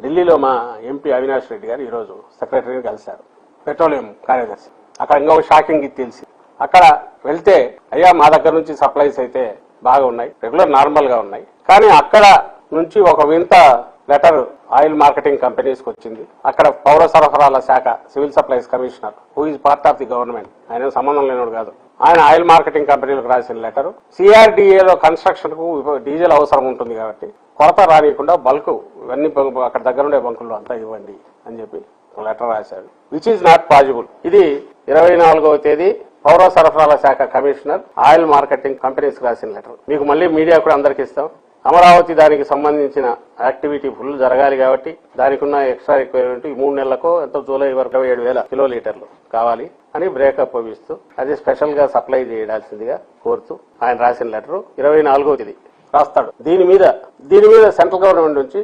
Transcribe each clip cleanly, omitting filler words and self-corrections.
ఢిల్లీలో మా ఎంపీ అవినాష్ రెడ్డి గారు ఈరోజు సెక్రటరీని కలిశారు, పెట్రోలియం కార్యదర్శి. అక్కడ ఇంకొక షాకింగ్ ఇది తెలిసి అక్కడ వెళ్తే, అయ్యా మా దగ్గర నుంచి సప్లైస్ అయితే బాగా ఉన్నాయి, రెగ్యులర్ నార్మల్ గా ఉన్నాయి, కానీ అక్కడ నుంచి ఒక వింత లెటర్ ఆయిల్ మార్కెటింగ్ కంపెనీస్ కి వచ్చింది. అక్కడ పౌర సరఫరాల శాఖ civil supplies commissioner, who is part of the government, ఆయన సంబంధం లేనివాడు కాదు, ఆయన ఆయిల్ మార్కెటింగ్ కంపెనీలకు రాసిన లెటర్, సిఆర్డీఏలో కన్స్ట్రక్షన్ కు డీజిల్ అవసరం ఉంటుంది కాబట్టి కొరత రానియకుండా బల్క్ ఇవన్నీ అక్కడ దగ్గర ఉండే బంకుల్లో అంతా ఇవ్వండి అని చెప్పి లెటర్ రాశారు. Which is not possible. ఇది 24వ తేదీ పౌర సరఫరాల శాఖ కమిషనర్ ఆయిల్ మార్కెటింగ్ కంపెనీస్ రాసిన లెటర్. మీకు మళ్ళీ మీడియా కూడా అందరికి ఇస్తాం. అమరావతి దానికి సంబంధించిన యాక్టివిటీ ఫుల్ జరగాలి కాబట్టి దానికి ఉన్న ఎక్స్ట్రా రిక్వైర్మెంట్ ఈ 3 నెలలకు ఎంతో జూలై వరకు 27,000 కిలోలీటర్లు కావాలి అని బ్రేకప్ ఇస్తూ అది స్పెషల్ గా సప్లై చేయాల్సిందిగా కోరుతూ ఆయన రాసిన లెటర్ 24వ తేదీ రాస్తాడు. దీని మీద సెంట్రల్ గవర్నమెంట్ నుంచి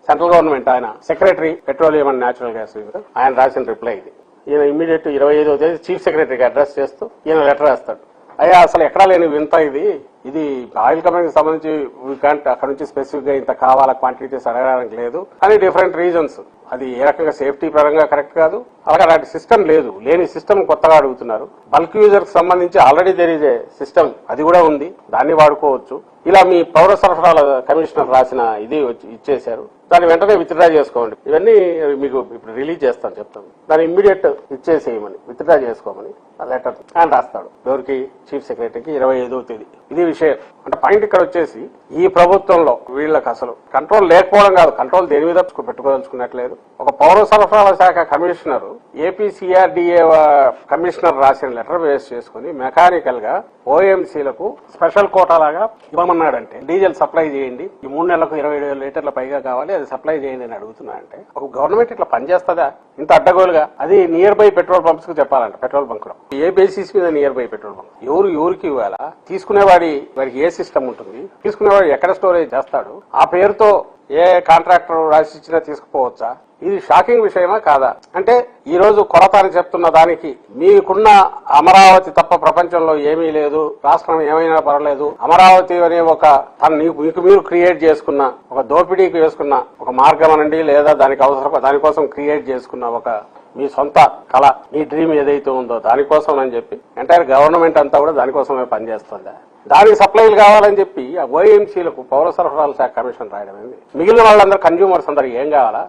సెంట్రల్ గవర్నమెంట్ ఆయన secretary petroleum and natural gas ఆయన రాసిన రిప్లై ఇది. ఈయన ఇమ్మీడియట్ 25వ తేదీ చీఫ్ సెక్రటరీకి అడ్రస్ చేస్తూ ఈయన లెటర్ రాస్తాడు. అయ్యా అసలు ఎక్కడా లేని వింత ఇది ఆయిల్ కంపెనీకి సంబంధించి అక్కడ నుంచి స్పెసిఫిక్ గా ఇంత కావాలా క్వాంటిటీస్ అడగడానికి లేదు, కానీ డిఫరెంట్ రీజన్స్, అది ఏ రకంగా సేఫ్టీ పరంగా కరెక్ట్ కాదు, అలాగే అలాంటి సిస్టమ్ లేదు, లేని సిస్టమ్ కొత్తగా అడుగుతున్నారు. బల్క్ యూజర్ కి సంబంధించి already there is a system, అది కూడా ఉంది, దాన్ని వాడుకోవచ్చు. ఇలా మీ పౌర సరఫరాల కమిషనర్ రాసిన ఇది ఇచ్చేశారు, దాన్ని వెంటనే విత్డ్రా చేసుకోండి, ఇవన్నీ మీకు ఇప్పుడు రిలీజ్ చేస్తాను చెప్తాను, దాన్ని ఇమ్మీడియట్ ఇచ్చేసేయమని విత్డ్రా చేసుకోమని ఆ లెటర్ ఆయన రాస్తాడు. ఎవరికి? చీఫ్ సెక్రటరీకి 25వ తేదీ. ఇది విషయం. అంటే పాయింట్ ఇక్కడ వచ్చేసి ఈ ప్రభుత్వంలో వీళ్ళకి అసలు కంట్రోల్ లేకపోవడం కాదు, కంట్రోల్ దేని మీద పెట్టుకోదలుచుకున్నట్లేదు. ఒక పౌర సరఫరాల శాఖ కమిషనర్ ఏపీసీఆర్డీఏ కమిషనర్ రాసిన లెటర్ బేస్ చేసుకుని మెకానికల్ గా ఓఎంసీలకు స్పెషల్ కోటా లాగా ఇవ్వమన్నాడంటే, డీజిల్ సప్లై చేయండి, ఈ 3 నెలలకు 27,000 లీటర్ల పైగా కావాలి, అది సప్లై చేయండి అని అడుగుతున్నాడంటే ఒక గవర్నమెంట్ ఇట్లా పనిచేస్తుందా ఇంత అడ్డగోలుగా? అది నియర్ బై పెట్రోల్ పంప్స్ కు చెప్పాలంట. పెట్రోల్ బంక్ లో ఏ బేసిస్ మీద నియర్ బై పెట్రోల్ బంక్, ఎవరికి ఇవ్వాలా, వాడికి ఏ సిస్టమ్ ఉంటుంది, తీసుకునేవాడు ఎక్కడ స్టోరేజ్ చేస్తాడు, ఆ పేరుతో ఏ కాంట్రాక్టర్ రాసి ఇచ్చినా తీసుకుపోవచ్చా? ఇది షాకింగ్ విషయమా కాదా? అంటే ఈ రోజు కొరత అని చెప్తున్న దానికి మీకున్న అమరావతి తప్ప ప్రపంచంలో ఏమీ లేదు, రాష్ట్రం ఏమైనా పర్వాలేదు, అమరావతి అనే ఒక మీకు మీరు క్రియేట్ చేసుకున్న ఒక దోపిడీకి వేసుకున్న ఒక మార్గం అనండి, లేదా దానికోసం క్రియేట్ చేసుకున్న ఒక మీ సొంత కళ, మీ డ్రీమ్ ఏదైతే ఉందో దానికోసం అని చెప్పి ఎంటైర్ గవర్నమెంట్ అంతా కూడా దానికోసమే పనిచేస్తుందా? దానికి సప్లైలు కావాలని చెప్పి ఆ ఓఎంసీలకు పౌర సరఫరాల శాఖ కమిషన్ రాయడం ఏంది? మిగిలిన వాళ్ళందరూ కన్జ్యూమర్స్ అందరికి ఏం కావాలా?